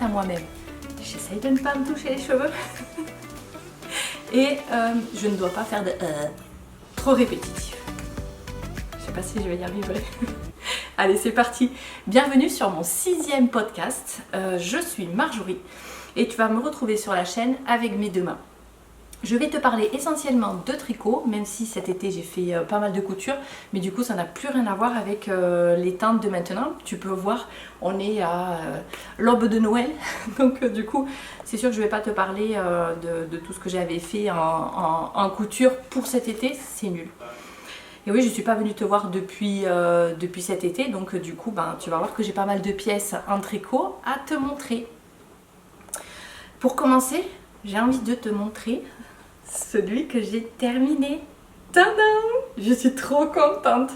à moi-même. J'essaye de ne pas me toucher les cheveux. Et je ne dois pas faire de trop répétitif. Je sais pas si je vais y arriver. Allez, c'est parti. Bienvenue sur mon 6e podcast. Je suis Marjorie et tu vas me retrouver sur la chaîne avec mes deux mains. Je vais te parler essentiellement de tricot, même si cet été j'ai fait pas mal de couture, mais du coup ça n'a plus rien à voir avec les temps de maintenant. Tu peux voir, on est à l'aube de Noël, donc du coup c'est sûr que je ne vais pas te parler de tout ce que j'avais fait en couture pour cet été, c'est nul. Et oui, je ne suis pas venue te voir depuis cet été, donc du coup tu vas voir que j'ai pas mal de pièces en tricot à te montrer. Pour commencer, j'ai envie de te montrer celui que j'ai terminé. Tadam! Je suis trop contente.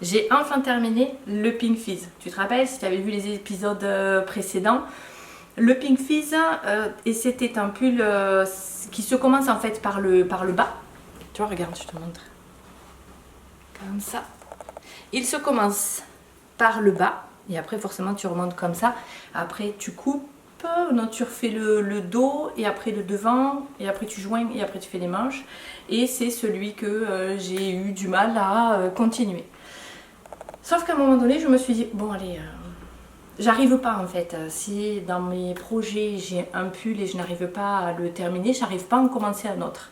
J'ai enfin terminé le Pink Fizz. Tu te rappelles si tu avais vu les épisodes précédents? Le Pink Fizz, et c'était un pull qui se commence en fait par le bas. Tu vois, regarde, je te montre. Comme ça. Il se commence par le bas. Et après, forcément, tu remontes comme ça. Après, tu coupes. Non, tu refais le dos et après le devant et après tu joins et après tu fais les manches, et c'est celui que j'ai eu du mal à continuer. Sauf qu'à un moment donné je me suis dit bon allez, j'arrive pas en fait, si dans mes projets j'ai un pull et je n'arrive pas à le terminer, j'arrive pas à en commencer un autre.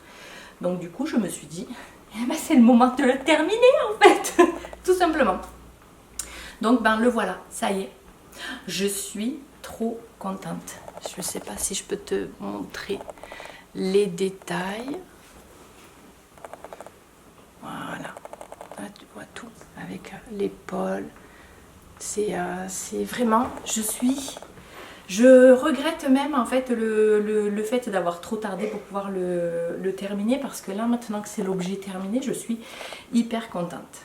Donc du coup je me suis dit eh ben, c'est le moment de le terminer en fait tout simplement. Donc le voilà, ça y est, je suis trop contente. Je ne sais pas si je peux te montrer les détails. Voilà. Là, tu vois tout avec l'épaule. C'est vraiment... Je regrette même en fait le fait d'avoir trop tardé pour pouvoir le terminer, parce que là maintenant que c'est l'objet terminé, je suis hyper contente.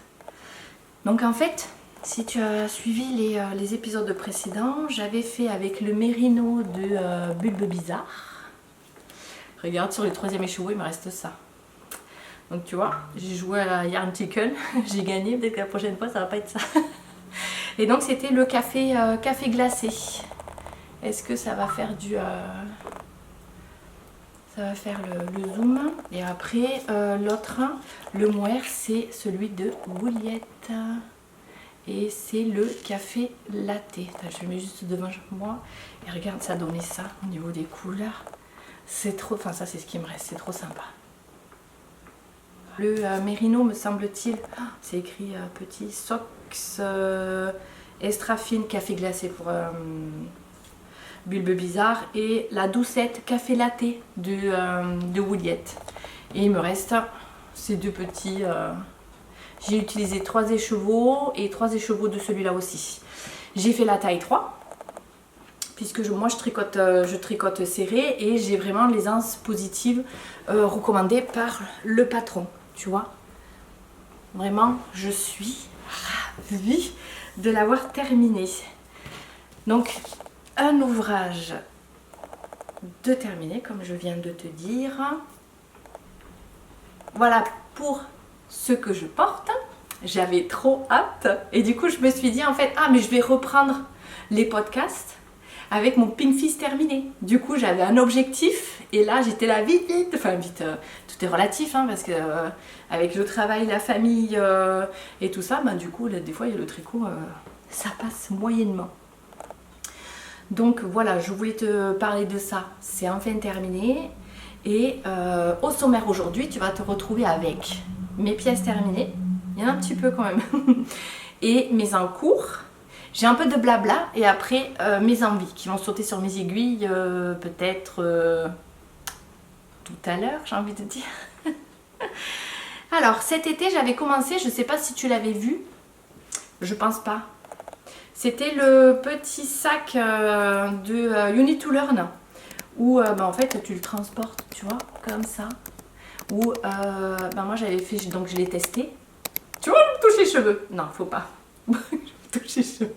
Donc en fait... Si tu as suivi les épisodes précédents, j'avais fait avec le mérino de Bulbe Bizarre. Regarde, sur le 3e écheveau, il me reste ça. Donc tu vois, j'ai joué à la Yarn Chicken, j'ai gagné, peut-être que la prochaine fois ça va pas être ça. Et donc c'était le café glacé. Est-ce que ça va faire ça va faire le zoom. Et après, l'autre, le mohair, c'est celui de Wouliette. Et c'est le café latte. Je le mets juste devant moi. Et regarde, ça a donné ça au niveau des couleurs. C'est trop... Enfin, ça, c'est ce qui me reste. C'est trop sympa. Le mérino, me semble-t-il... c'est écrit petit Sox extra fine café glacé pour Bulbe Bizarre. Et la doucette café latte de Wouliette. Et il me reste ces deux petits... J'ai utilisé 3 écheveaux et 3 écheveaux de celui-là aussi. J'ai fait la taille 3, puisque moi je tricote serré, et j'ai vraiment les anses positives recommandées par le patron, tu vois. Vraiment, je suis ravie de l'avoir terminé. Donc, un ouvrage de terminé, comme je viens de te dire. Voilà pour ce que je porte. J'avais trop hâte et du coup je me suis dit en fait mais je vais reprendre les podcasts avec mon Pink Fizz terminé. Du coup j'avais un objectif et là j'étais là vite, tout est relatif parce que avec le travail, la famille et tout ça, du coup là, des fois il y a le tricot, ça passe moyennement. Donc voilà, je voulais te parler de ça, c'est enfin terminé. Et au sommaire aujourd'hui, tu vas te retrouver avec mes pièces terminées, il y en a un petit peu quand même, et mes encours. J'ai un peu de blabla et après mes envies qui vont sauter sur mes aiguilles peut-être tout à l'heure, j'ai envie de dire. Alors cet été j'avais commencé, je ne sais pas si tu l'avais vu, je pense pas. C'était le petit sac de You Need to Learn, où en fait tu le transportes, tu vois, comme ça. Où moi j'avais fait, donc je l'ai testé. Tu vois, je me touche les cheveux. Non, faut pas. Je me touche les cheveux.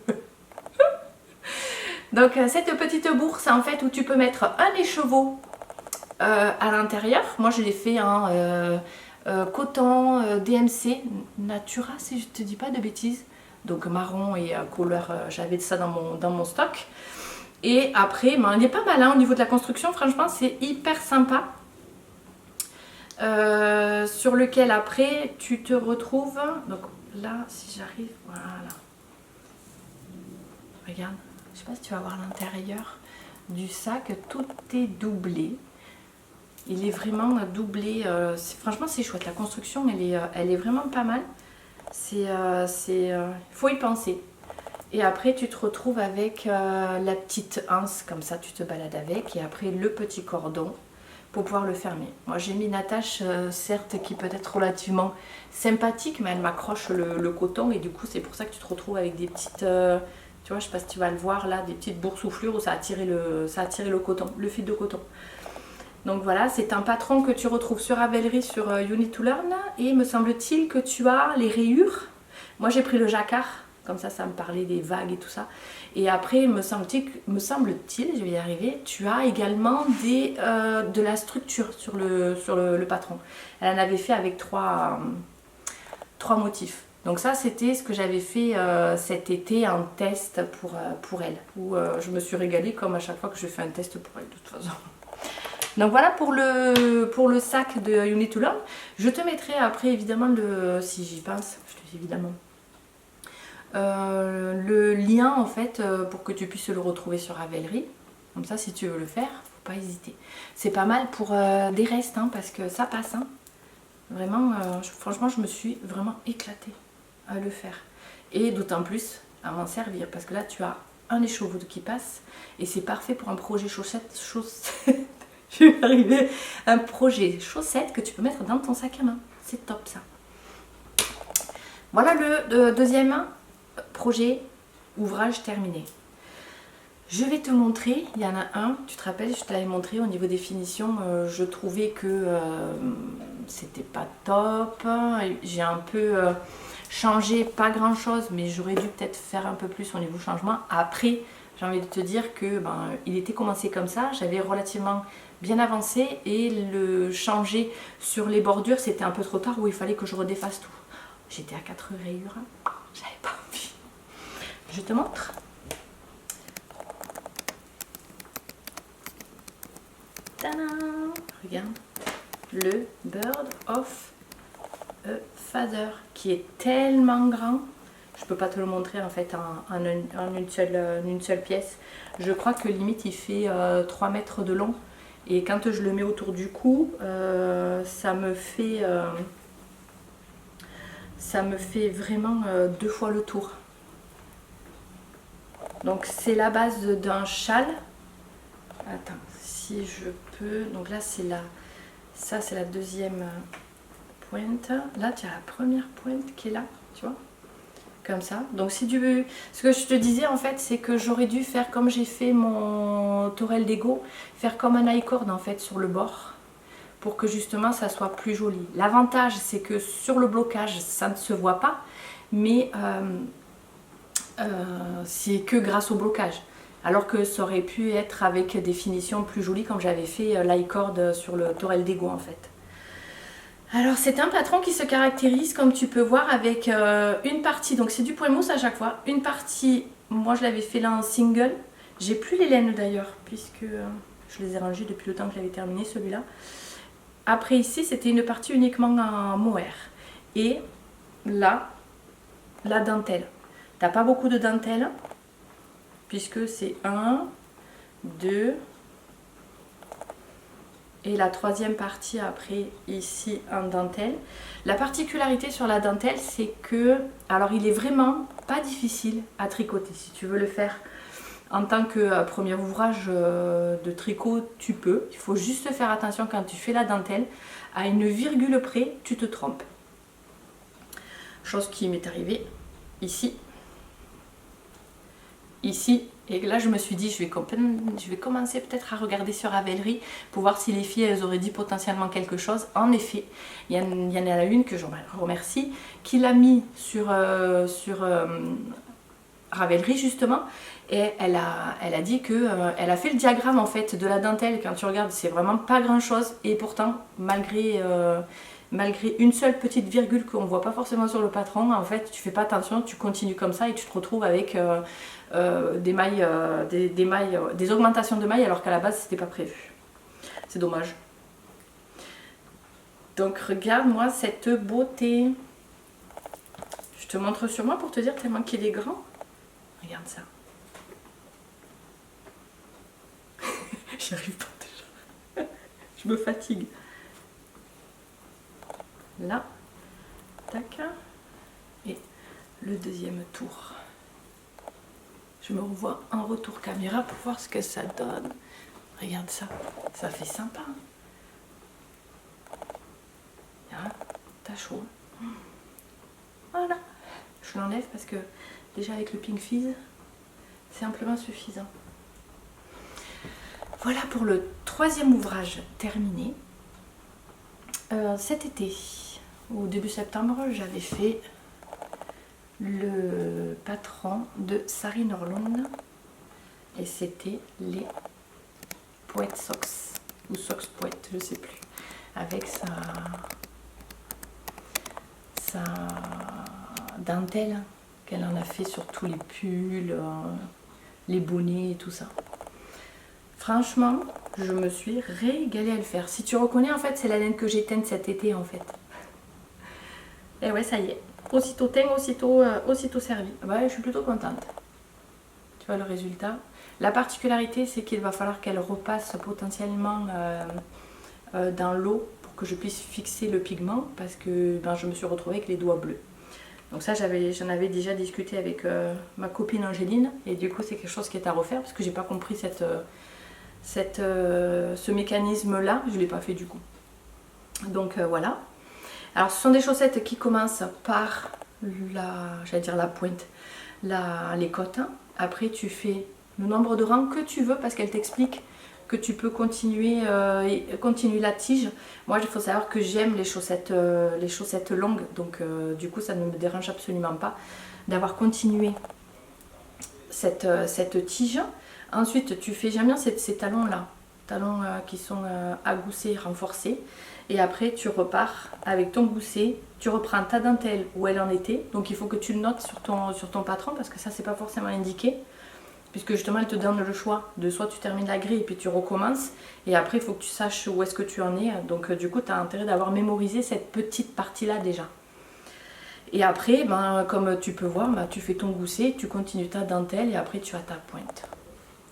Donc cette petite bourse en fait où tu peux mettre un écheveau à l'intérieur. Moi je l'ai fait en coton DMC Natura, si je te dis pas de bêtises. Donc marron et couleur, j'avais ça dans mon stock. Et après, ben, il est pas mal hein, au niveau de la construction, franchement c'est hyper sympa. Sur lequel après tu te retrouves, donc là si j'arrive, voilà. Regarde, je sais pas si tu vas voir l'intérieur du sac, tout est doublé. Il est vraiment doublé, franchement c'est chouette, la construction elle est vraiment pas mal. Faut y penser. Et après tu te retrouves avec la petite anse, comme ça tu te balades avec, et après le petit cordon pour pouvoir le fermer. Moi j'ai mis une attache certes qui peut être relativement sympathique, mais elle m'accroche le coton, et du coup c'est pour ça que tu te retrouves avec des petites, tu vois, je sais pas si tu vas le voir là, des petites boursouflures où ça a tiré le coton, le fil de coton. Donc voilà, c'est un patron que tu retrouves sur Ravelry, sur You Need to Learn, et me semble-t-il que tu as les rayures. Moi j'ai pris le jacquard, comme ça me parlait des vagues et tout ça. Et après, me semble-t-il, je vais y arriver, tu as également de la structure sur le patron. Elle en avait fait avec trois motifs. Donc ça, c'était ce que j'avais fait cet été en test pour elle, où je me suis régalée comme à chaque fois que je fais un test pour elle de toute façon. Donc voilà pour le sac de You Need to Learn. Je te mettrai après évidemment, si j'y pense, je te dis évidemment, le lien en fait pour que tu puisses le retrouver sur Ravelry. Comme ça si tu veux le faire, faut pas hésiter. C'est pas mal pour des restes hein, parce que ça passe. Hein. Vraiment, franchement je me suis vraiment éclatée à le faire. Et d'autant plus à m'en servir parce que là tu as un écheveau qui passe et c'est parfait pour un projet chaussette. Je vais arriver. Un projet chaussette que tu peux mettre dans ton sac à main. C'est top ça. Voilà le deuxième projet, ouvrage terminé. Je vais te montrer, il y en a un, tu te rappelles, je te l'avais montré au niveau des finitions, je trouvais que c'était pas top. J'ai un peu changé, pas grand chose, mais j'aurais dû peut-être faire un peu plus au niveau changement. Après, j'ai envie de te dire que il était commencé comme ça, j'avais relativement bien avancé et le changer sur les bordures, c'était un peu trop tard où il fallait que je redéfasse tout. J'étais à 4 rayures, j'avais pas envie. Je te montre. Tadam! Regarde, le Bird of a Feather qui est tellement grand. Je peux pas te le montrer en fait en une seule pièce. Je crois que limite il fait 3 mètres de long. Et quand je le mets autour du cou, ça me fait vraiment 2 fois le tour. Donc c'est la base d'un châle. Attends, si je peux. Donc là ça c'est la deuxième pointe. Là tu as la première pointe qui est là, tu vois. Comme ça. Donc si tu veux, ce que je te disais en fait, c'est que j'aurais dû faire comme j'ai fait mon tourelle d'ego, faire comme un I-cord en fait sur le bord, pour que justement ça soit plus joli. L'avantage c'est que sur le blocage ça ne se voit pas, mais c'est que grâce au blocage. Alors que ça aurait pu être avec des finitions plus jolies comme j'avais fait l'i-cord sur le tourelle d'ego en fait. Alors c'est un patron qui se caractérise comme tu peux voir avec une partie, donc c'est du point mousse à chaque fois, une partie, moi je l'avais fait là en single, j'ai plus les laines d'ailleurs puisque je les ai rangées depuis le temps que j'avais terminé celui-là. Après ici c'était une partie uniquement en mohair et là la dentelle, t'as pas beaucoup de dentelle puisque c'est 1, 2... et la troisième partie après ici en dentelle. La particularité sur la dentelle c'est que, alors il est vraiment pas difficile à tricoter. Si tu veux le faire en tant que premier ouvrage de tricot, tu peux. Il faut juste faire attention quand tu fais la dentelle, à une virgule près tu te trompes. Chose qui m'est arrivée ici. Ici. Et là je me suis dit je vais commencer peut-être à regarder sur Ravelry pour voir si les filles elles auraient dit potentiellement quelque chose. En effet, il y en a une que je remercie qui l'a mis sur Ravelry justement, et elle a dit que elle a fait le diagramme en fait de la dentelle. Quand tu regardes c'est vraiment pas grand chose, et pourtant malgré malgré une seule petite virgule qu'on ne voit pas forcément sur le patron, en fait tu fais pas attention, tu continues comme ça et tu te retrouves avec des mailles, des augmentations de mailles alors qu'à la base c'était pas prévu. C'est dommage. Donc regarde-moi cette beauté. Je te montre sur moi pour te dire tellement qu'il est grand. Regarde ça. J'y arrive pas déjà. Je me fatigue. Là. Tac. Et le deuxième tour. Je me revois en retour caméra pour voir ce que ça donne. Regarde ça. Ça fait sympa. Hein, t'as chaud. Voilà. Je l'enlève parce que déjà avec le Pink Fizz, c'est amplement suffisant. Voilà pour le troisième ouvrage terminé. Cet été, au début septembre, j'avais fait le patron de Sari Norlund et c'était les Poète Socks ou Socks Poète, je sais plus, avec sa dentelle qu'elle en a fait sur tous les pulls, les bonnets et tout ça. Franchement, je me suis régalée à le faire. Si tu reconnais, en fait, c'est la laine que j'ai teinte cet été, en fait. Et ouais, ça y est. Aussitôt teint, aussitôt servi. Ouais, je suis plutôt contente. Tu vois le résultat. La particularité, c'est qu'il va falloir qu'elle repasse potentiellement dans l'eau pour que je puisse fixer le pigment parce que je me suis retrouvée avec les doigts bleus. Donc ça, j'en avais déjà discuté avec ma copine Angéline et du coup, c'est quelque chose qui est à refaire parce que j'ai pas compris ce mécanisme-là. Je l'ai pas fait du coup. Donc voilà. Alors, ce sont des chaussettes qui commencent par la pointe, les côtes. Après, tu fais le nombre de rangs que tu veux parce qu'elle t'explique que tu peux continuer la tige. Moi, il faut savoir que j'aime les chaussettes longues, donc du coup, ça ne me dérange absolument pas d'avoir continué cette tige. Ensuite, tu fais, j'aime bien ces talons-là, qui sont agoussés, renforcés. Et après, tu repars avec ton gousset, tu reprends ta dentelle où elle en était. Donc, il faut que tu le notes sur ton patron parce que ça, c'est pas forcément indiqué. Puisque justement, elle te donne le choix de soit tu termines la grille et puis tu recommences. Et après, il faut que tu saches où est-ce que tu en es. Donc, du coup, tu as intérêt d'avoir mémorisé cette petite partie-là déjà. Et après, comme tu peux voir, tu fais ton gousset, tu continues ta dentelle et après, tu as ta pointe.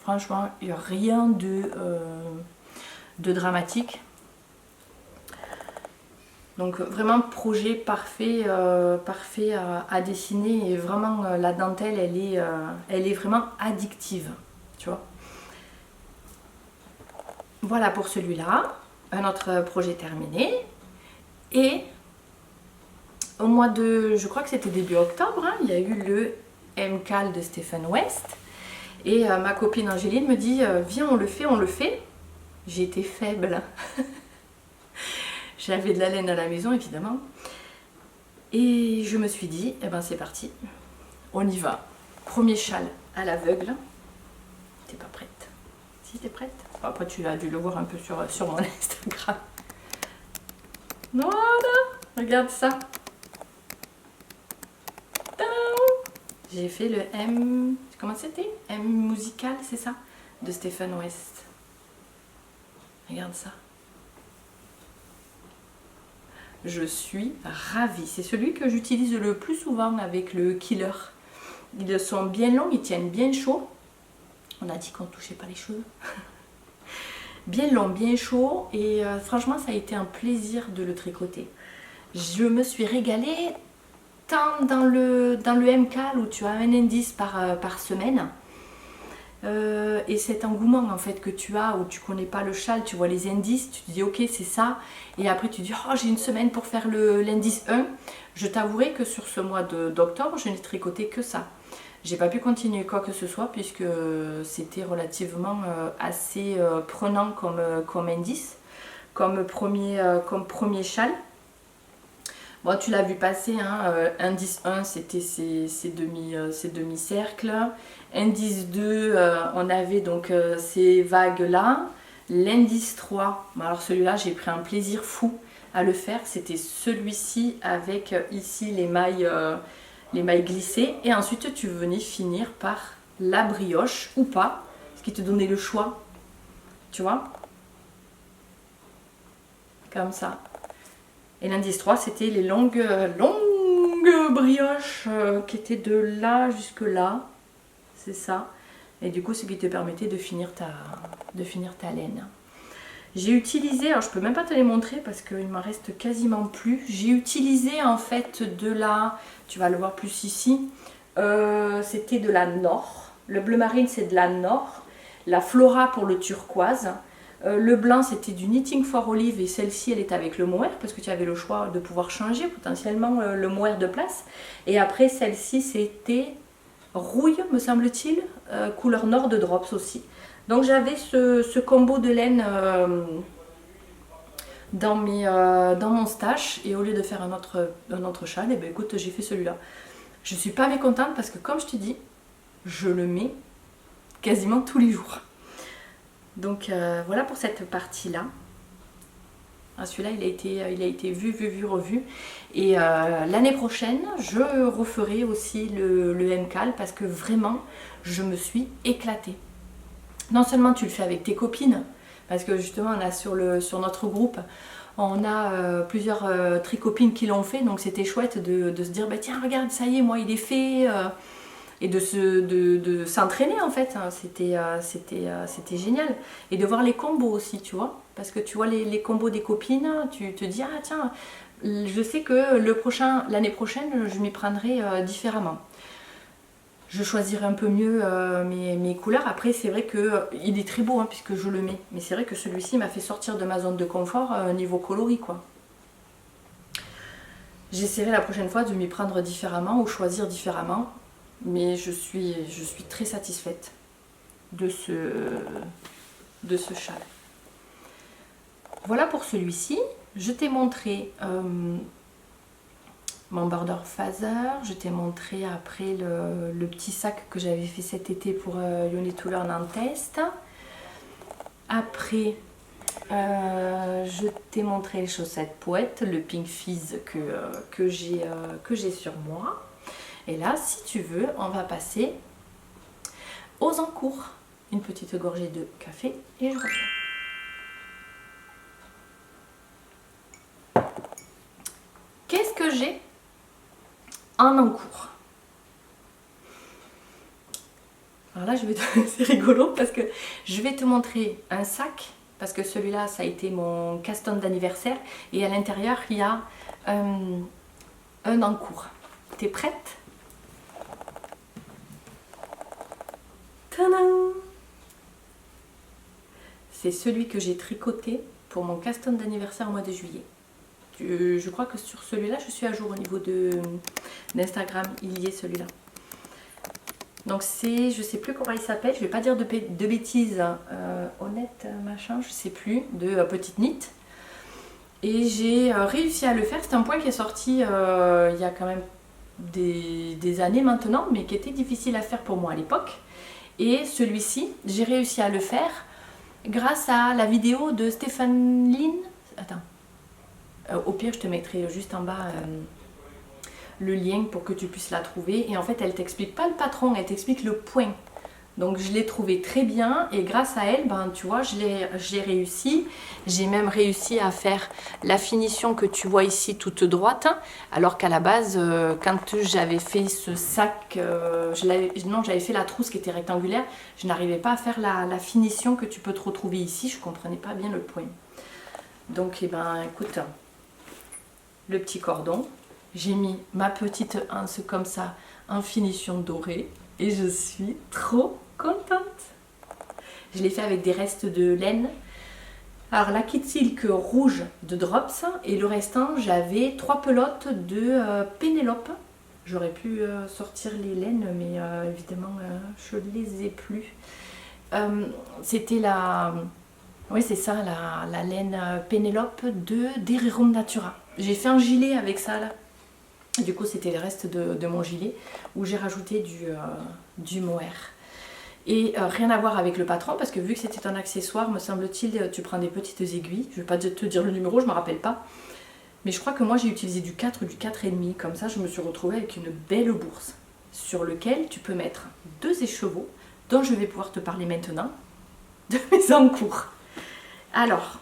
Franchement, il n'y a rien de dramatique. Donc vraiment projet parfait, à dessiner et vraiment la dentelle elle est vraiment addictive, tu vois. Voilà pour celui-là, un autre projet terminé. Et au mois de, je crois que c'était début octobre, il y a eu le MCAL de Stephen West. Et ma copine Angéline me dit viens on le fait. J'ai été faible. J'avais de la laine à la maison évidemment. Et je me suis dit, eh ben c'est parti, on y va. Premier châle à l'aveugle. T'es pas prête? Si t'es prête? Après tu as dû le voir un peu sur mon Instagram. Voilà, regarde ça. J'ai fait le M, comment c'était? M musical, c'est ça? De Stephen West. Regarde ça. Je suis ravie. C'est celui que j'utilise le plus souvent avec le Killer. Ils sont bien longs, ils tiennent bien chaud. On a dit qu'on ne touchait pas les cheveux. Bien long, bien chaud. Et franchement, ça a été un plaisir de le tricoter. Je me suis régalée tant dans le MCAL où tu as un indice par semaine. Et cet engouement en fait que tu as où tu connais pas le châle, tu vois les indices, tu te dis ok c'est ça et après tu dis oh j'ai une semaine pour faire l'indice 1. Je t'avouerai que sur ce mois d'octobre je n'ai tricoté que ça. J'ai pas pu continuer quoi que ce soit puisque c'était relativement assez prenant comme indice, comme premier châle. Bon, tu l'as vu passer, indice 1 c'était ces demi-cercles, indice 2 on avait donc ces vagues là, L'indice 3, alors celui-là j'ai pris un plaisir fou à le faire, c'était celui-ci avec ici les mailles glissées, et ensuite tu venais finir par la brioche ou pas, ce qui te donnait le choix, tu vois, comme ça. Et l'indice 3 c'était les longues brioches qui étaient de là jusque là, c'est ça, et du coup ce qui te permettait de finir ta laine. J'ai utilisé, alors je peux même pas te les montrer parce qu'il m'en reste quasiment plus. J'ai utilisé en fait de la, tu vas le voir plus ici, c'était de la Nord. Le bleu marine c'est de la Nord. La Flora pour le turquoise. Le blanc c'était du Knitting for Olive et celle-ci elle est avec le mohair parce que tu avais le choix de pouvoir changer potentiellement le mohair de place. Et après celle-ci c'était rouille me semble-t-il, couleur Nord de Drops aussi. Donc j'avais ce combo de laine dans mon stash, et au lieu de faire un autre châle, et ben écoute, j'ai fait celui-là. Je suis pas mécontente parce que comme je te dis, je le mets quasiment tous les jours. Donc voilà pour cette partie-là. Celui-là il a été vu, revu. Et l'année prochaine, je referai aussi le MCAL parce que vraiment, je me suis éclatée. Non seulement tu le fais avec tes copines, parce que justement on a sur notre groupe, on a plusieurs tricopines qui l'ont fait, donc c'était chouette de se dire bah tiens regarde ça y est moi il est fait, et de s'entraîner en fait, c'était génial, et de voir les combos aussi tu vois, parce que tu vois les combos des copines, tu te dis ah tiens je sais que l'année prochaine je m'y prendrai différemment. Je choisirai un peu mieux mes couleurs. Après c'est vrai qu'il est très beau hein, puisque je le mets. Mais c'est vrai que celui-ci m'a fait sortir de ma zone de confort niveau coloris quoi. J'essaierai la prochaine fois de m'y prendre différemment ou choisir différemment. Mais je suis très satisfaite de ce châle. Voilà pour celui-ci. Je t'ai montré mon border phaser, je t'ai montré après le petit sac que j'avais fait cet été pour You Need to Learn en test. Après, je t'ai montré les chaussettes poètes, le Pink Fizz que j'ai sur moi. Et là, si tu veux, on va passer aux encours. Une petite gorgée de café et je reviens. Qu'est-ce que j'ai en encours? Alors là, c'est rigolo parce que je vais te montrer un sac, parce que celui-là, ça a été mon caston d'anniversaire, et à l'intérieur, il y a un encours. T'es prête? Tadam! C'est celui que j'ai tricoté pour mon caston d'anniversaire au mois de juillet. Je crois que sur celui-là, je suis à jour au niveau d'Instagram. Il y est celui-là. Donc c'est, je sais plus comment il s'appelle, je vais pas dire de bêtises, honnête machin, je sais plus, de petite knit. Et j'ai réussi à le faire. C'est un point qui est sorti il y a quand même des années maintenant, mais qui était difficile à faire pour moi à l'époque. Et celui-ci, j'ai réussi à le faire grâce à la vidéo de Stéphane Lynn. Attends. Au pire, je te mettrai juste en bas le lien pour que tu puisses la trouver. Et en fait, elle t'explique pas le patron, elle t'explique le point. Donc, je l'ai trouvé très bien. Et grâce à elle, ben, tu vois, j'ai réussi. J'ai même réussi à faire la finition que tu vois ici toute droite. Alors qu'à la base, quand j'avais fait ce sac, j'avais fait la trousse qui était rectangulaire. Je n'arrivais pas à faire la finition que tu peux te retrouver ici. Je comprenais pas bien le point. Donc, eh ben, écoute... Le petit cordon, j'ai mis ma petite anse comme ça en finition dorée et je suis trop contente. Je l'ai fait avec des restes de laine. Alors la kit silk rouge de Drops et le restant j'avais 3 pelotes de Pénélope. J'aurais pu sortir les laines mais évidemment je les ai plus. C'était la... Oui c'est ça, la laine Pénélope d'Hererum Natura. J'ai fait un gilet avec ça là. Du coup c'était le reste de mon gilet où j'ai rajouté du mohair. Et rien à voir avec le patron, parce que vu que c'était un accessoire, me semble-t-il, tu prends des petites aiguilles. Je ne vais pas te dire le numéro, je ne me rappelle pas. Mais je crois que moi j'ai utilisé du 4 ou du 4,5. Comme ça, je me suis retrouvée avec une belle bourse sur laquelle tu peux mettre 2 écheveaux, dont je vais pouvoir te parler maintenant, de mes encours. Alors,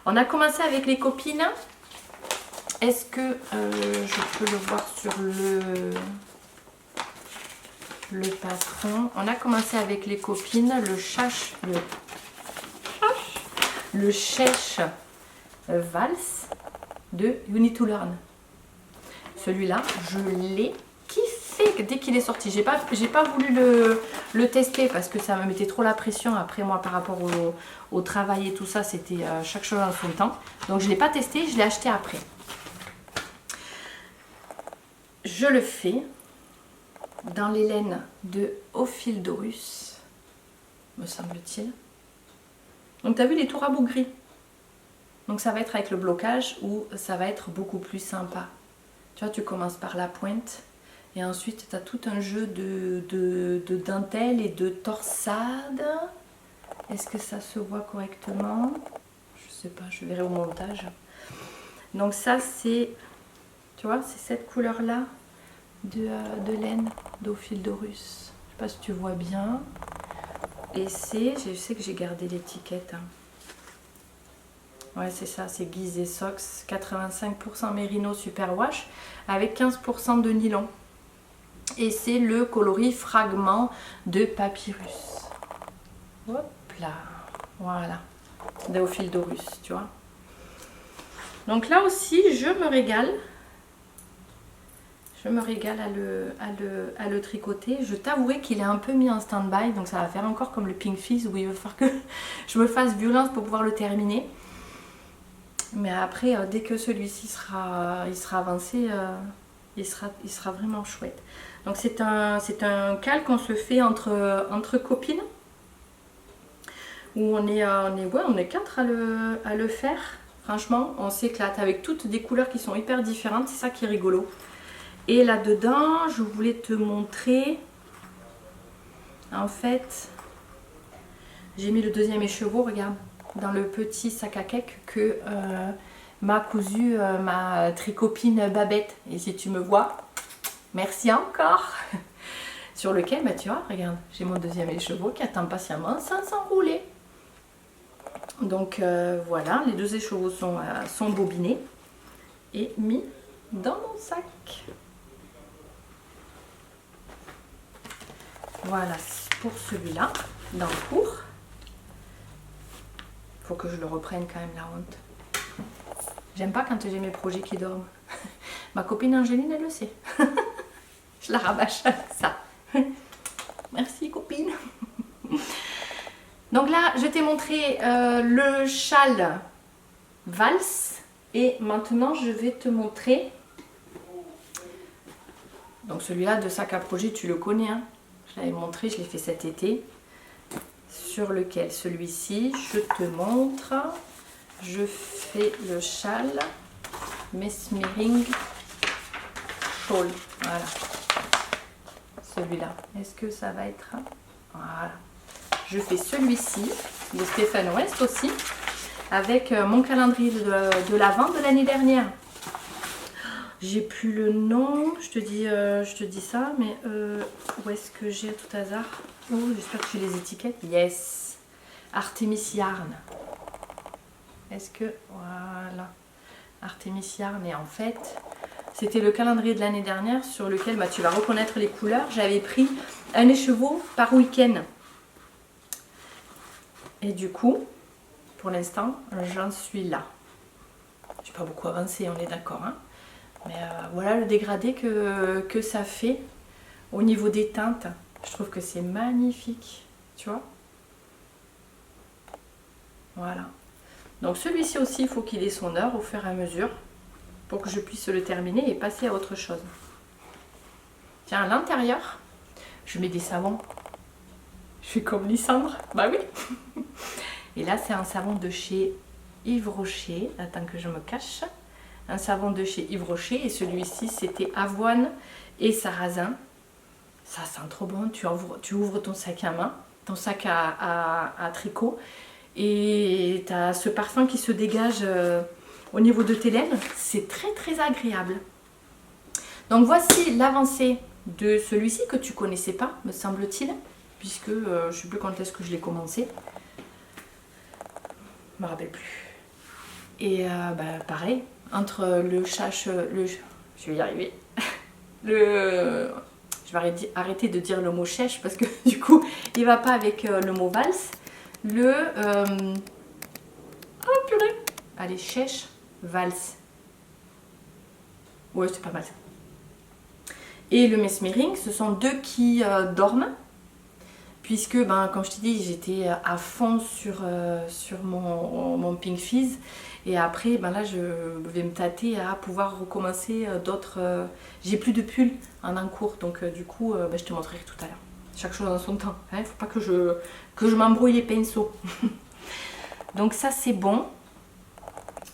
on a commencé avec les copines. Est-ce que je peux le voir sur le patron? On a commencé avec les copines, le Chèche Valse de You Need to Learn. Celui-là, je l'ai kiffé dès qu'il est sorti. J'ai pas voulu le tester parce que ça me mettait trop la pression après moi par rapport au travail et tout ça. C'était chaque chose en son temps. Donc je ne l'ai pas testé, je l'ai acheté après. Je le fais dans les laines de Ophildorus, me semble-t-il. Donc tu as vu les tours à bout gris. Donc ça va être avec le blocage ou ça va être beaucoup plus sympa. Tu vois, tu commences par la pointe et ensuite tu as tout un jeu de dentelle et de torsade. Est-ce que ça se voit correctement? Je sais pas, je verrai au montage. Donc ça c'est, tu vois, c'est cette couleur-là de laine d'Ophildorus. Je sais pas si tu vois bien. Et je sais que j'ai gardé l'étiquette. Ouais, c'est ça, c'est Guise et Sox, 85% Merino Superwash avec 15% de nylon. Et c'est le coloris fragment de papyrus. Hop là, voilà, d'Ophildorus, tu vois. Donc là aussi, je me régale. Je me régale à le tricoter. Je t'avouerai qu'il est un peu mis en stand-by, donc ça va faire encore comme le Pink Fizz où il va falloir que je me fasse violence pour pouvoir le terminer. Mais après, dès que celui-ci sera avancé, il sera vraiment chouette. Donc c'est un cal qu'on se fait entre copines, où on est 4 à le faire. Franchement, on s'éclate avec toutes des couleurs qui sont hyper différentes, c'est ça qui est rigolo. Et là-dedans, je voulais te montrer, en fait, j'ai mis le deuxième écheveau, regarde, dans le petit sac à cake que m'a cousu ma tricopine Babette. Et si tu me vois, merci encore. Sur lequel, bah, tu vois, regarde, j'ai mon deuxième écheveau qui attend patiemment sans s'enrouler. Donc voilà, les 2 écheveaux sont bobinés et mis dans mon sac. Voilà pour celui-là, d'encours. Faut que je le reprenne quand même, la honte. J'aime pas quand j'ai mes projets qui dorment. Ma copine Angéline, elle le sait. Je la rabâche avec ça. Merci copine. Donc là, je t'ai montré le châle valse. Et maintenant, je vais te montrer. Donc celui-là de sac à projet, tu le connais. Hein. Je l'avais montré, je l'ai fait cet été. Sur lequel celui-ci, je te montre. Je fais le châle Mesmering Shawl. Voilà. Celui-là. Est-ce que ça va être... Voilà. Je fais celui-ci de Stéphane West aussi. Avec mon calendrier de l'Avent de l'année dernière. J'ai plus le nom, je te dis ça, mais où est-ce que j'ai à tout hasard? Oh, j'espère que j'ai les étiquettes. Yes, Artemis Yarn. Est-ce que... Voilà. Artemis Yarn. Et en fait, c'était le calendrier de l'année dernière sur lequel bah, tu vas reconnaître les couleurs. J'avais pris un écheveau par week-end. Et du coup, pour l'instant, j'en suis là. Je n'ai pas beaucoup avancé, on est d'accord. Hein, mais voilà le dégradé que ça fait au niveau des teintes. Je trouve que c'est magnifique, tu vois. Voilà. Donc celui-ci aussi, il faut qu'il ait son heure au fur et à mesure pour que je puisse le terminer et passer à autre chose. Tiens, à l'intérieur, je mets des savons. Je suis comme Lysandre. Bah oui. Et là, c'est un savon de chez Yves Rocher. Attends que je me cache. Un savon de chez Yves Rocher. Et celui-ci, c'était avoine et sarrasin. Ça sent trop bon. Tu ouvres ton sac à main. ton sac à tricot. Et tu as ce parfum qui se dégage au niveau de tes lèvres. C'est très très agréable. Donc voici l'avancée de celui-ci que tu connaissais pas, me semble-t-il. Puisque je ne sais plus quand est-ce que je l'ai commencé. Je me rappelle plus. Et pareil, entre je vais y arriver. Je vais arrêter de dire le mot chèche parce que du coup il va pas avec le mot valse. Oh purée. Allez, chèche, valse. Ouais, c'est pas mal. Et le mesmering, ce sont deux qui dorment. Puisque, comme je t'ai dit, j'étais à fond sur mon Pink Fizz. Et après, là, je vais me tâter à pouvoir recommencer d'autres... J'ai plus de pulls en encours, donc du coup, je te montrerai tout à l'heure. Chaque chose en son temps. Il ne faut pas que je m'embrouille les pinceaux. Donc ça, c'est bon.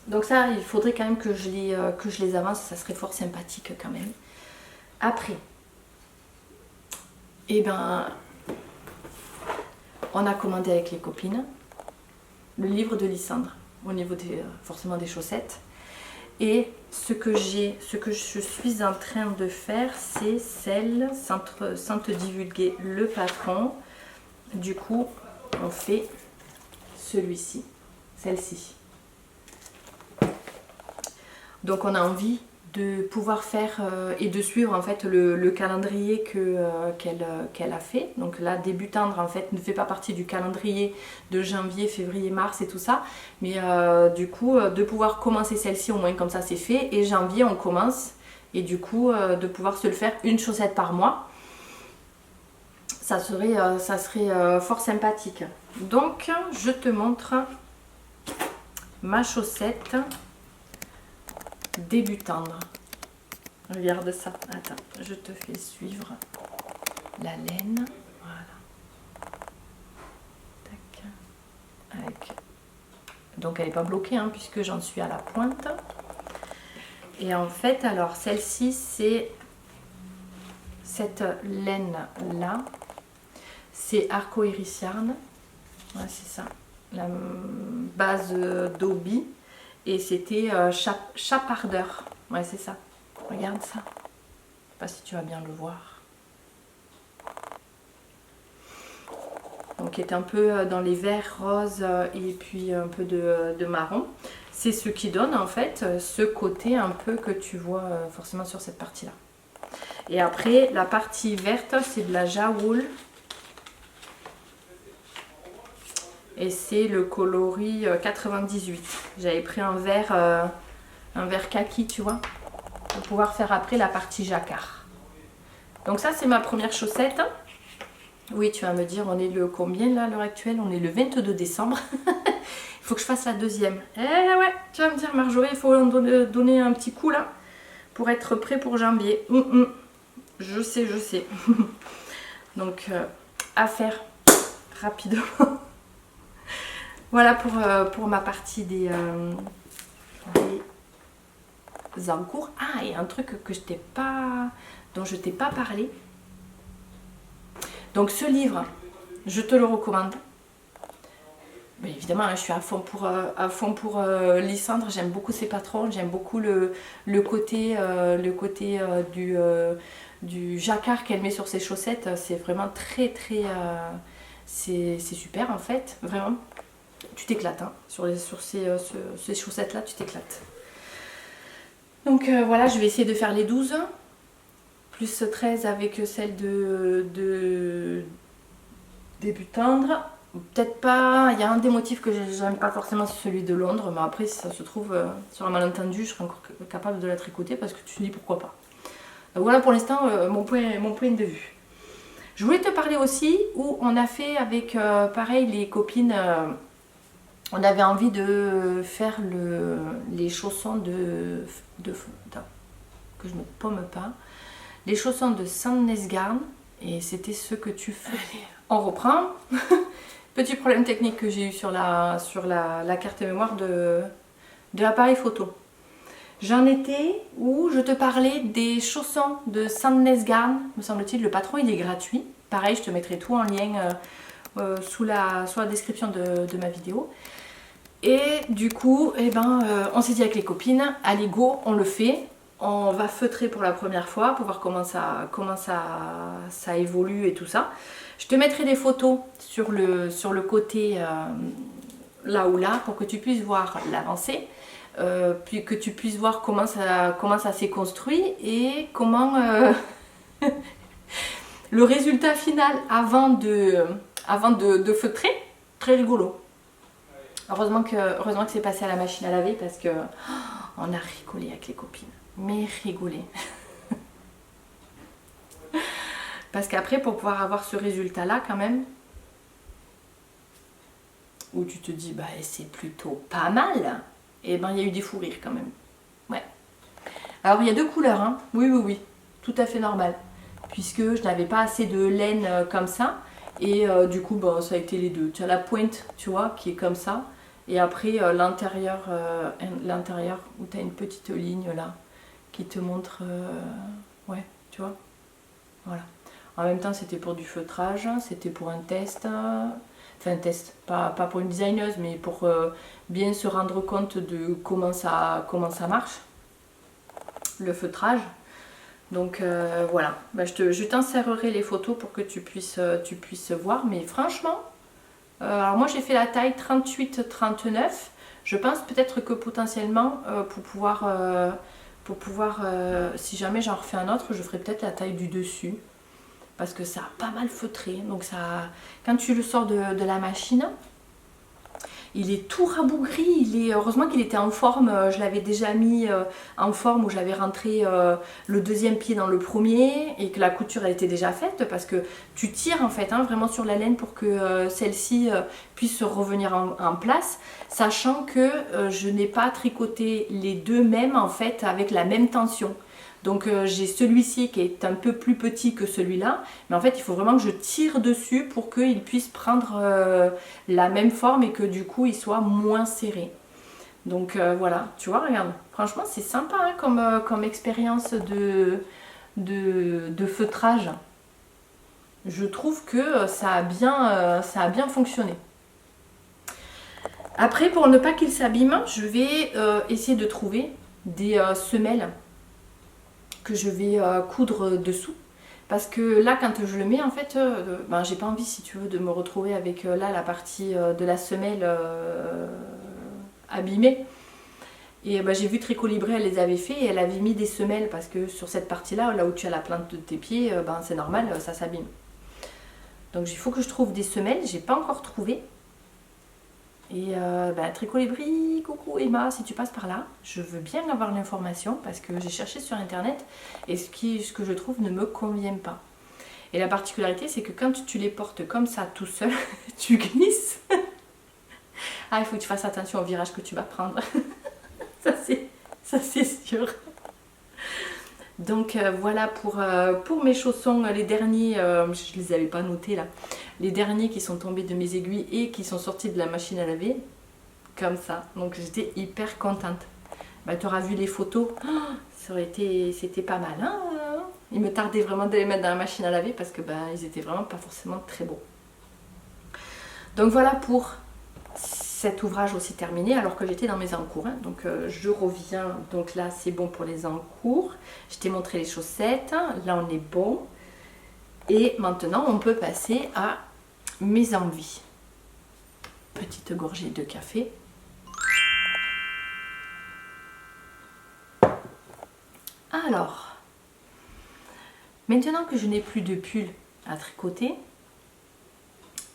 Donc ça, il faudrait quand même que je les avance. Ça serait fort sympathique quand même. Après, on a commandé avec les copines le livre de Lysandre au niveau forcément des chaussettes. Et ce que je suis en train de faire, c'est sans te divulguer le patron. Du coup, on fait celui-ci, celle-ci. Donc on a envie de pouvoir faire et de suivre en fait le calendrier qu'elle a fait. Donc là, début tendre en fait ne fait pas partie du calendrier de janvier, février, mars et tout ça. Mais du coup, de pouvoir commencer celle-ci, au moins comme ça c'est fait. Et janvier, on commence. Et du coup, de pouvoir se le faire une chaussette par mois. Ça serait fort sympathique. Donc, je te montre ma chaussette début tendre. Regarde ça. Attends, je te fais suivre la laine. Voilà. Tac. Donc elle n'est pas bloquée puisque j'en suis à la pointe. Et en fait, alors celle-ci, c'est cette laine là. C'est Arco Iris Yarn. Ouais, c'est ça. La base d'Obi. Et c'était chapardeur. Ouais, c'est ça. Regarde ça. Je sais pas si tu vas bien le voir. Donc, qui est un peu dans les verts, roses et puis un peu de marron. C'est ce qui donne en fait ce côté un peu que tu vois forcément sur cette partie-là. Et après, la partie verte, c'est de la Jawool. Et c'est le coloris 98. J'avais pris un vert kaki, tu vois, pour pouvoir faire après la partie jacquard. Donc ça, c'est ma première chaussette. Oui, tu vas me dire, on est le combien là à l'heure actuelle? On est le 22 décembre. Il faut que je fasse la deuxième. Eh ouais, tu vas me dire, Marjorie, il faut donner un petit coup là pour être prêt pour janvier. Je sais. Donc, à faire rapidement. Voilà pour ma partie des encours. Ah, et un truc dont je t'ai pas parlé. Donc ce livre, je te le recommande. Mais évidemment, je suis à fond pour Lysandre. J'aime beaucoup ses patrons. J'aime beaucoup le côté du jacquard qu'elle met sur ses chaussettes. C'est vraiment très c'est super en fait, vraiment. Tu t'éclates sur ces chaussettes là, tu t'éclates. Donc voilà, je vais essayer de faire les 12 plus 13 avec celle de début tendre. Peut-être pas, il y a un des motifs que j'aime pas forcément, c'est celui de Londres, mais après si ça se trouve sur un malentendu, je serai encore capable de la tricoter parce que tu te dis pourquoi pas. Donc voilà pour l'instant mon point de vue. Je voulais te parler aussi où on a fait avec pareil les copines. On avait envie de faire les chaussons que je ne pomme pas. Les chaussons de Sandnesgarn. Et c'était ce que tu fais. Allez, on reprend. Petit problème technique que j'ai eu sur la carte mémoire de l'appareil photo. J'en étais où je te parlais des chaussons de Sandnesgarn. Me semble-t-il, le patron il est gratuit. Pareil, je te mettrai tout en lien sous la description de ma vidéo. Et du coup, on s'est dit avec les copines, allez go, on le fait. On va feutrer pour la première fois pour voir comment ça évolue et tout ça. Je te mettrai des photos sur le côté là ou là pour que tu puisses voir l'avancée. Puis que tu puisses voir comment ça s'est construit et comment le résultat final avant de feutrer. Très rigolo. Heureusement que c'est passé à la machine à laver parce que on a rigolé avec les copines. Mais rigolé. Parce qu'après, pour pouvoir avoir ce résultat là quand même, où tu te dis bah c'est plutôt pas mal, et il y a eu des fous rires quand même. Ouais. Alors il y a deux couleurs, hein. Oui, tout à fait normal. Puisque je n'avais pas assez de laine comme ça. Et du coup ça a été les deux. Tu as la pointe, tu vois, qui est comme ça. Et après l'intérieur où tu as une petite ligne là qui te montre, ouais, tu vois, voilà. En même temps c'était pour du feutrage, c'était pour un test, enfin un test, pas pour une designeuse, mais pour bien se rendre compte de comment ça marche, le feutrage. Donc voilà, je t'insérerai les photos pour que tu puisses voir, mais franchement, alors moi j'ai fait la taille 38-39, je pense peut-être que potentiellement pour pouvoir si jamais j'en refais un autre, je ferai peut-être la taille du dessus, parce que ça a pas mal feutré, donc ça, quand tu le sors de la machine, il est tout rabougri, heureusement qu'il était en forme, je l'avais déjà mis en forme où j'avais rentré le deuxième pied dans le premier et que la couture elle était déjà faite, parce que tu tires en fait vraiment sur la laine pour que celle-ci puisse revenir en place, sachant que je n'ai pas tricoté les deux mêmes en fait avec la même tension. Donc j'ai celui-ci qui est un peu plus petit que celui-là, mais en fait il faut vraiment que je tire dessus pour qu'il puisse prendre la même forme et que du coup il soit moins serré. Donc voilà, tu vois, regarde, franchement c'est sympa hein, comme expérience de feutrage. Je trouve que ça a bien fonctionné. Après, pour ne pas qu'il s'abîme, je vais essayer de trouver des semelles que je vais coudre dessous, parce que là quand je le mets en fait j'ai pas envie, si tu veux, de me retrouver avec là la partie de la semelle abîmée. Et j'ai vu Tricot Libré, elle les avait fait et elle avait mis des semelles, parce que sur cette partie là où tu as la plante de tes pieds, c'est normal, ça s'abîme. Donc il faut que je trouve des semelles, j'ai pas encore trouvé. Et Tricot Libri, coucou Emma, si tu passes par là, je veux bien avoir l'information, parce que j'ai cherché sur internet et ce que je trouve ne me convient pas. Et la particularité, c'est que quand tu les portes comme ça tout seul, tu glisses. Ah, il faut que tu fasses attention au virage que tu vas prendre. ça c'est sûr. Donc voilà pour mes chaussons, les derniers, je les avais pas notés là, les derniers qui sont tombés de mes aiguilles et qui sont sortis de la machine à laver, comme ça. Donc j'étais hyper contente. Tu auras vu les photos, c'était pas mal. Hein, il me tardait vraiment de les mettre dans la machine à laver parce que ils étaient vraiment pas forcément très beaux. Donc voilà pour cet ouvrage aussi terminé, alors que j'étais dans mes encours. Hein. Donc je reviens, donc là c'est bon pour les encours. Je t'ai montré les chaussettes, là on est bon. Et maintenant on peut passer à mes envies. Petite gorgée de café. Alors, maintenant que je n'ai plus de pull à tricoter,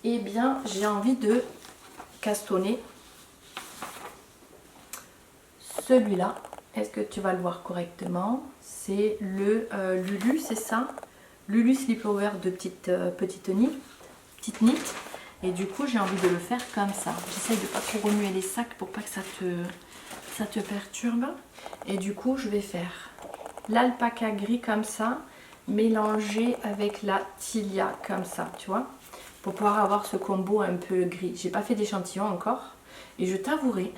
eh bien j'ai envie de castonner celui-là. Est-ce que tu vas le voir correctement? C'est le Lulu, c'est ça? Lulu Slipover de petite nit. Et du coup j'ai envie de le faire comme ça. J'essaye de pas trop remuer les sacs pour pas que ça te perturbe. Et du coup je vais faire l'alpaca gris comme ça, mélangé avec la tilia comme ça, tu vois, pour pouvoir avoir ce combo un peu gris. J'ai pas fait d'échantillon encore, et je t'avouerai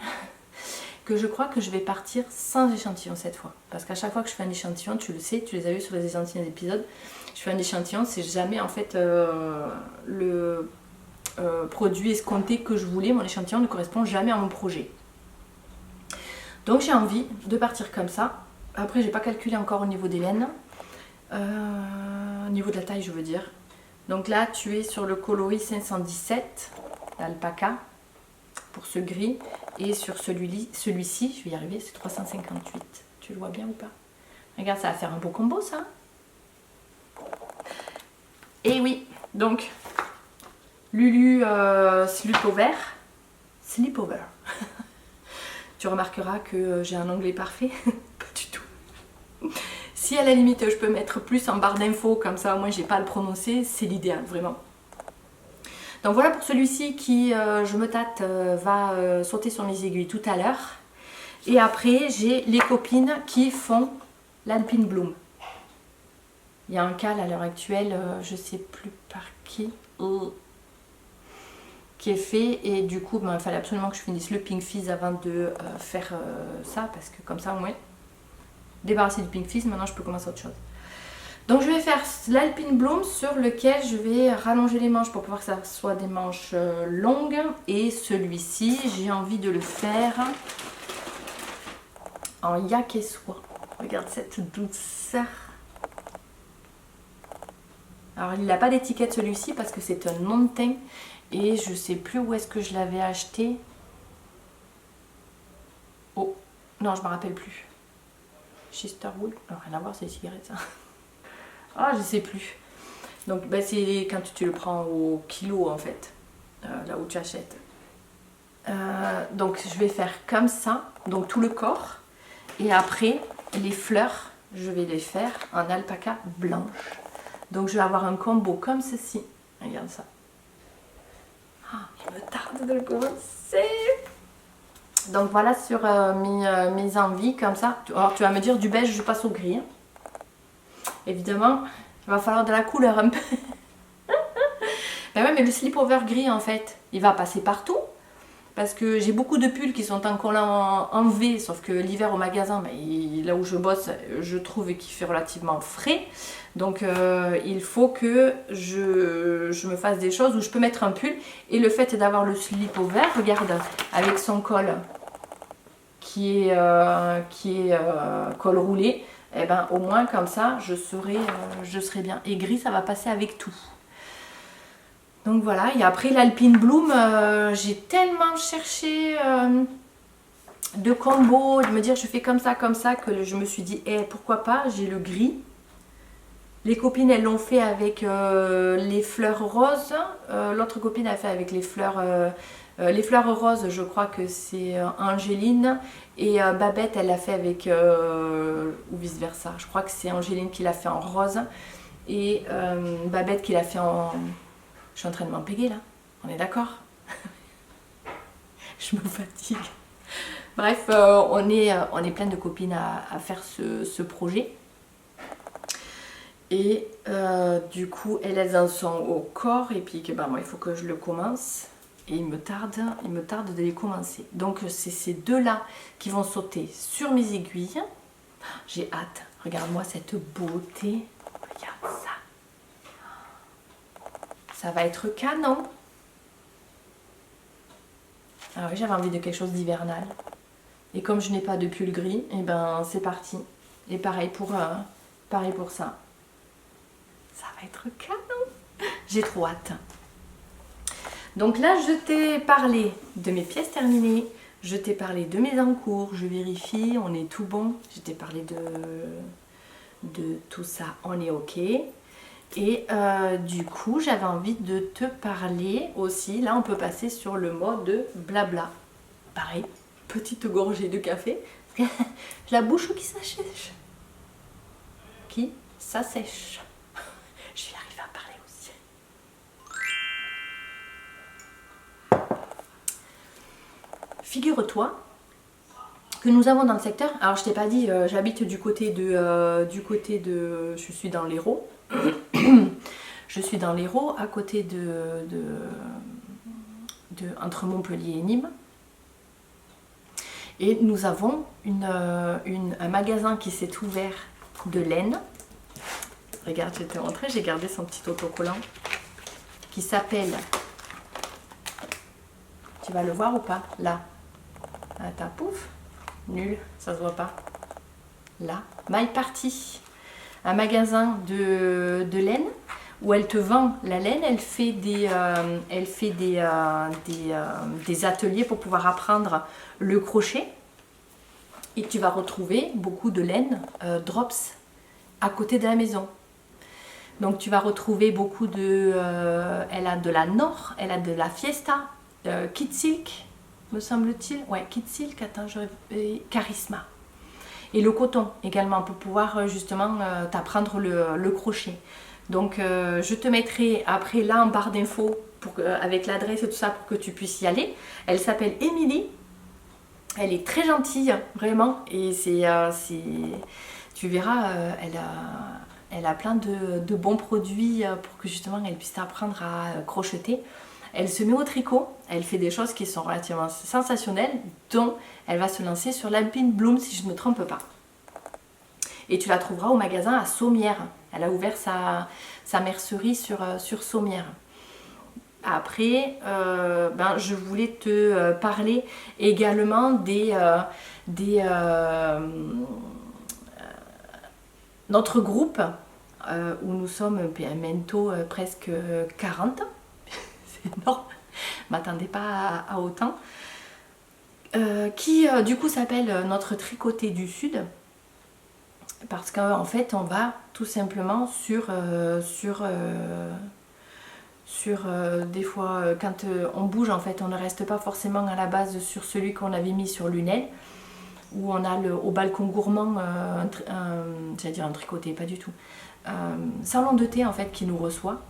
que je crois que je vais partir sans échantillon cette fois, parce qu'à chaque fois que je fais un échantillon, tu le sais, tu les as vus sur les anciens épisodes, je fais un échantillon, c'est jamais en fait produit escompté que je voulais. Mon échantillon ne correspond jamais à mon projet. Donc j'ai envie de partir comme ça. Après, j'ai pas calculé encore au niveau des laines. Au niveau de la taille, je veux dire. Donc là, tu es sur le coloris 517 d'alpaca pour ce gris. Et sur celui-ci, je vais y arriver, c'est 358. Tu le vois bien ou pas? Regarde, ça va faire un beau combo, ça. Et oui, donc, Lulu Slipover. Slipover. Tu remarqueras que j'ai un onglet parfait. Pas du tout. Si à la limite, je peux mettre plus en barre d'infos, comme ça, au moins, j'ai pas à le prononcer, c'est l'idéal, vraiment. Donc voilà pour celui-ci qui, je me tâte, va sauter sur mes aiguilles tout à l'heure. Et après, j'ai les copines qui font l'Alpine Bloom. Il y a un cal à l'heure actuelle, je sais plus par qui, qui est fait. Et du coup, il fallait absolument que je finisse le Pink Fizz avant de faire ça. Parce que comme ça, au moins, débarrasser du Pink Fizz, maintenant je peux commencer autre chose. Donc je vais faire l'Alpine Bloom sur lequel je vais rallonger les manches pour pouvoir que ça soit des manches longues. Et celui-ci, j'ai envie de le faire en yak et soie. Regarde cette douceur. Alors il n'a pas d'étiquette celui-ci parce que c'est un non teint. Et je sais plus où est-ce que je l'avais acheté. Oh, non je me rappelle plus. Chesterwood, non rien à voir, c'est les cigarettes ça. Ah, je sais plus. Donc c'est quand tu le prends au kilo en fait, là où tu achètes. Donc je vais faire comme ça, donc tout le corps. Et après, les fleurs, je vais les faire en alpaca blanche. Donc je vais avoir un combo comme ceci. Regarde ça. Ah, il me tarde de le commencer. Donc voilà sur mes envies comme ça. Alors tu vas me dire du beige, je passe au gris. Hein. Évidemment, il va falloir de la couleur un peu. Ben ouais, mais le slipover gris en fait, il va passer partout. Parce que j'ai beaucoup de pulls qui sont en collant en V, sauf que l'hiver au magasin, ben, là où je bosse, je trouve qu'il fait relativement frais. Donc il faut que je me fasse des choses où je peux mettre un pull. Et le fait d'avoir le slipover, regarde, avec son col qui est col roulé, et ben au moins comme ça je serai bien. Et gris, ça va passer avec tout. Donc voilà, et après l'Alpine Bloom, j'ai tellement cherché de combos, de me dire je fais comme ça, que je me suis dit pourquoi pas, j'ai le gris. Les copines elles l'ont fait avec les fleurs roses, l'autre copine a fait avec les fleurs roses, je crois que c'est Angéline, et Babette elle l'a fait avec, ou vice versa, je crois que c'est Angéline qui l'a fait en rose, et Babette qui l'a fait en... Je suis en train de m'empéguer là, on est d'accord? Je me fatigue. Bref, on est plein de copines à faire ce projet. Et du coup, elles en sont au corps et puis que moi il faut que je le commence. Et il me tarde de les commencer. Donc c'est ces deux-là qui vont sauter sur mes aiguilles. J'ai hâte. Regarde-moi cette beauté. Regarde ça. Ça va être canon. Ah oui, j'avais envie de quelque chose d'hivernal. Et comme je n'ai pas de pull gris, et ben c'est parti. Et pareil pour ça. Ça va être canon. J'ai trop hâte. Donc là, je t'ai parlé de mes pièces terminées. Je t'ai parlé de mes encours. Je vérifie, on est tout bon. Je t'ai parlé de tout ça, on est ok. Et du coup, j'avais envie de te parler aussi. Là, on peut passer sur le mode blabla. Pareil, petite gorgée de café. La bouche qui s'assèche. Qui s'assèche. Je vais arriver à parler aussi. Figure-toi que nous avons dans le secteur. Alors, je t'ai pas dit, j'habite du côté de. Je suis dans l'Hérault. Je suis dans l'Hérault, à côté entre Montpellier et Nîmes. Et nous avons un magasin qui s'est ouvert de laine. Regarde, je vais te montrer, j'ai gardé son petit autocollant. Qui s'appelle Tu vas le voir ou pas? Là. Attends, pouf. Nul, ça se voit pas. Là. My Party. Un magasin de laine où elle te vend la laine. Elle fait des ateliers pour pouvoir apprendre le crochet. Et tu vas retrouver beaucoup de laine drops à côté de la maison. Donc tu vas retrouver beaucoup de... elle a de la Nord, elle a de la Fiesta, Kid Silk, me semble-t-il. Ouais, Kid Silk, attends, Charisma. Et le coton également pour pouvoir justement t'apprendre le crochet. Donc je te mettrai après là en barre d'infos avec l'adresse et tout ça pour que tu puisses y aller. Elle s'appelle Émilie. Elle est très gentille, vraiment. Et tu verras, elle a plein de bons produits pour que justement elle puisse apprendre à crocheter. Elle se met au tricot, elle fait des choses qui sont relativement sensationnelles, dont elle va se lancer sur l'Alpine Bloom si je ne me trompe pas. Et tu la trouveras au magasin à Sommières. Elle a ouvert sa mercerie sur Sommières. Après, je voulais te parler également notre groupe où nous sommes bientôt presque 40. C'est énorme, je ne m'attendais pas à autant. Qui du coup s'appelle Notre Tricoté du Sud. Parce qu'en fait, on va tout simplement sur des fois, quand on bouge, en fait, on ne reste pas forcément à la base sur celui qu'on avait mis sur Lunel, où on a au balcon gourmand, j'allais dire un tricoté, pas du tout, salon de thé en fait qui nous reçoit.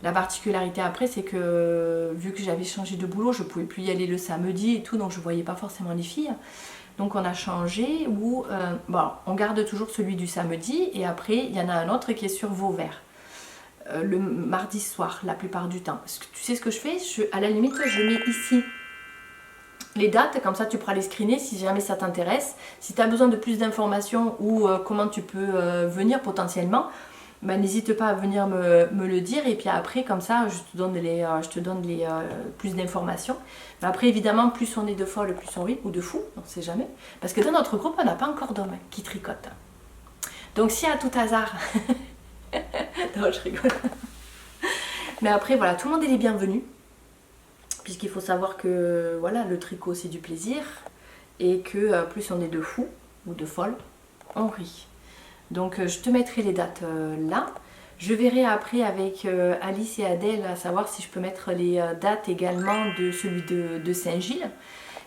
La particularité après, c'est que vu que j'avais changé de boulot, je ne pouvais plus y aller le samedi et tout, donc je ne voyais pas forcément les filles. Donc on a changé où on garde toujours celui du samedi et après il y en a un autre qui est sur Vauvert. Le mardi soir la plupart du temps. Parce que tu sais ce que je fais, à la limite je mets ici les dates, comme ça tu pourras les screener si jamais ça t'intéresse. Si tu as besoin de plus d'informations ou comment tu peux venir potentiellement, n'hésite pas à venir me le dire et puis après comme ça je te donne plus d'informations. Mais après évidemment plus on est de folles, plus on rit, ou de fous, on ne sait jamais. Parce que dans notre groupe on n'a pas encore d'hommes qui tricotent. Donc si à tout hasard... non, je rigole. Mais après, voilà, tout le monde est les bienvenus. Puisqu'il faut savoir que voilà, le tricot c'est du plaisir. Et que plus on est de fous ou de folles, on rit. Donc je te mettrai les dates là. Je verrai après avec Alice et Adèle à savoir si je peux mettre les dates également de celui de Saint-Gilles.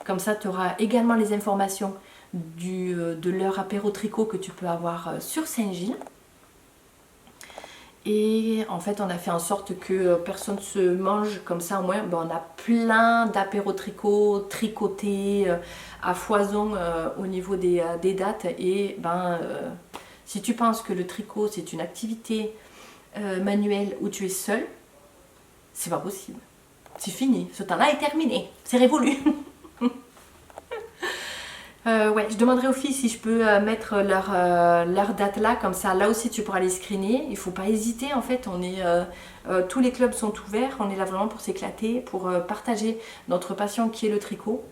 Comme ça, tu auras également les informations de leur apéro tricot que tu peux avoir sur Saint-Gilles. Et en fait, on a fait en sorte que personne ne se mange comme ça. Au moins, on a plein d'apéro tricot, tricotés à foison au niveau des dates. Et si tu penses que le tricot, c'est une activité manuelle où tu es seul, c'est pas possible. C'est fini. Ce temps-là est terminé. C'est révolu. Ouais, je demanderai aux filles si je peux mettre leur date là, comme ça là aussi tu pourras les screener. Il ne faut pas hésiter en fait, tous les clubs sont ouverts, on est là vraiment pour s'éclater, pour partager notre passion qui est le tricot.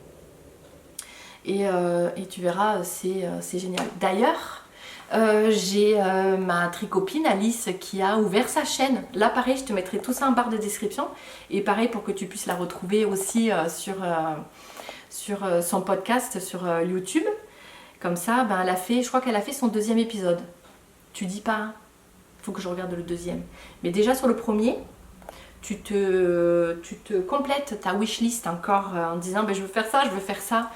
Et tu verras, c'est génial. D'ailleurs, j'ai ma tricopine Alice qui a ouvert sa chaîne. Là pareil, je te mettrai tout ça en barre de description. Et pareil pour que tu puisses la retrouver aussi sur son podcast sur YouTube. Comme ça, je crois qu'elle a fait son 2e épisode. Tu dis pas, faut que je regarde le 2e. Mais déjà sur le premier, tu te complètes ta wishlist encore en disant je veux faire ça, je veux faire ça.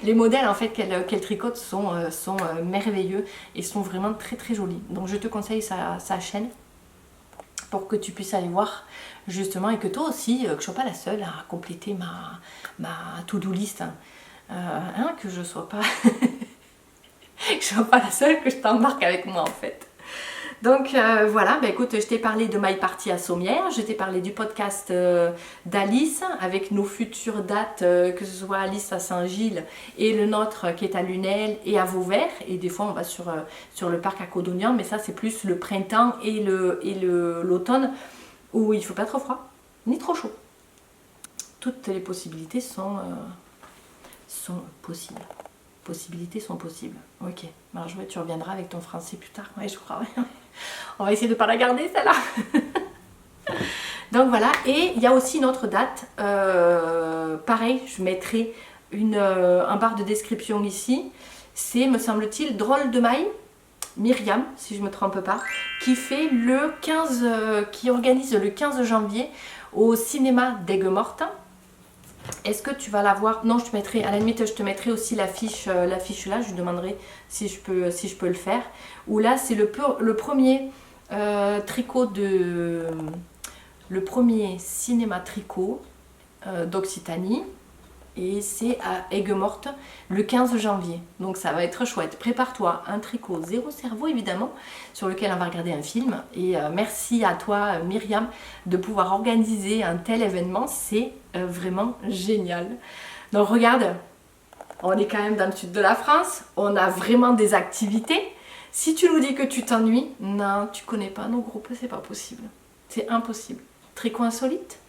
Les modèles en fait qu'elle tricote sont merveilleux et sont vraiment très très jolis. Donc je te conseille sa chaîne pour que tu puisses aller voir justement et que toi aussi, que je ne sois pas la seule à compléter ma to-do list. Que je ne sois pas que je sois pas la seule, que je t'embarque avec moi en fait. Donc voilà, écoute, je t'ai parlé de My Party à Sommières, je t'ai parlé du podcast d'Alice avec nos futures dates, que ce soit Alice à Saint-Gilles et le nôtre qui est à Lunel et à Vauvert. Et des fois on va sur le parc à Codognan, mais ça c'est plus le printemps et l'automne où il ne faut pas trop froid ni trop chaud. toutes les possibilités sont possibles. Possibilités sont possibles. Ok, Marjorie, tu reviendras avec ton français plus tard. Oui, je crois. On va essayer de ne pas la garder, celle-là. Donc voilà, et il y a aussi une autre date. Pareil, je mettrai un barre de description ici. C'est, me semble-t-il, Drôle de Maille, Myriam, si je ne me trompe pas, qui fait qui organise le 15 janvier au cinéma d'Aigues-Mortes. Est-ce que tu vas la voir? Non, je te mettrai, à la limite, je te mettrai aussi l'affiche là, je lui demanderai si je peux le faire. Où là, c'est le premier le premier cinéma tricot d'Occitanie. Et c'est à Aigues-Mortes le 15 janvier. Donc ça va être chouette. Prépare-toi, un tricot zéro cerveau évidemment, sur lequel on va regarder un film. Et merci à toi Myriam de pouvoir organiser un tel événement. C'est vraiment génial. Donc regarde, on est quand même dans le sud de la France. On a vraiment des activités. Si tu nous dis que tu t'ennuies, non, tu connais pas nos groupes, c'est pas possible. C'est impossible. Tricot insolite,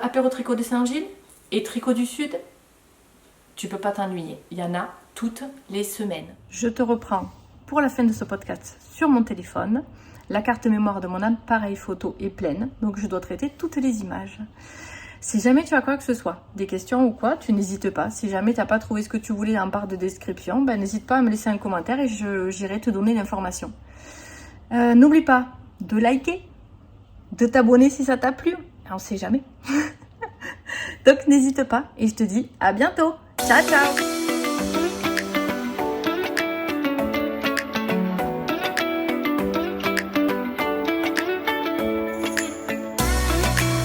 apéro tricot de Saint-Gilles, et tricot du Sud, tu peux pas t'ennuyer. Il y en a toutes les semaines. Je te reprends pour la fin de ce podcast sur mon téléphone. La carte mémoire de mon appareil photo est pleine, donc je dois traiter toutes les images. Si jamais tu as quoi que ce soit, des questions ou quoi, tu n'hésites pas. Si jamais tu n'as pas trouvé ce que tu voulais en barre de description, n'hésite pas à me laisser un commentaire et j'irai te donner l'information. N'oublie pas de liker, de t'abonner si ça t'a plu. On ne sait jamais. Donc n'hésite pas et je te dis à bientôt. Ciao ciao.